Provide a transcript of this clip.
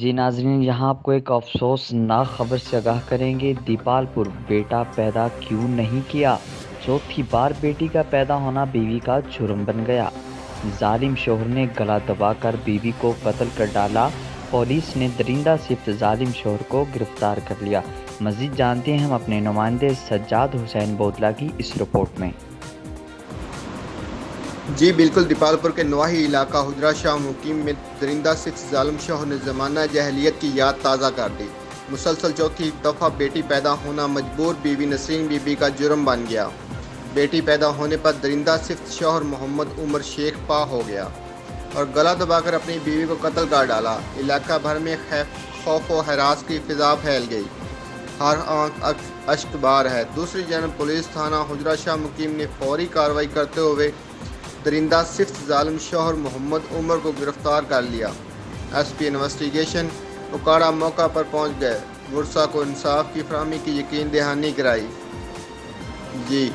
जी नाज़रीन, यहाँ आपको एक अफ़सोसनाक ख़बर से आगाह करेंगे। दीपालपुर, बेटा पैदा क्यों नहीं किया? चौथी बार बेटी का पैदा होना बीवी का जुर्म बन गया। ज़ालिम शौहर ने गला दबाकर बीवी को कत्ल कर डाला। पुलिस ने दरिंदा सिफ्त ज़ालिम शौहर को गिरफ्तार कर लिया। मज़ीद जानते हैं हम अपने नुमाइंदे सज्जाद हुसैन बोदला की इस रिपोर्ट में। जी बिल्कुल, दीपालपुर के नवाही इलाका हुजरा शाह मुकीम में दरिंदा सिक्स जालिम शौहर ने ज़माना जहलियत की याद ताज़ा कर दी। मुसलसल चौथी दफ़ा बेटी पैदा होना मजबूर बीवी नसरीन बीबी का जुर्म बन गया। बेटी पैदा होने पर दरिंदा सिफ्त शौहर मोहम्मद उमर शेख पा हो गया और गला दबाकर अपनी बीवी को कत्ल कर डाला। इलाका भर में खौफ व हरास की फिजा फैल गई। हर आंख अश्कबार है। दूसरी जानब पुलिस थाना हुजरा शाह मुकीम ने फौरी कार्रवाई करते हुए दरिंदा सिफ्त जालिम शौहर मोहम्मद उमर को गिरफ्तार कर लिया। SP इन्वेस्टिगेशन उकाड़ा मौका पर पहुंच गए। मुर्सा को इंसाफ की फराहमी की यकीन दहानी कराई। जी।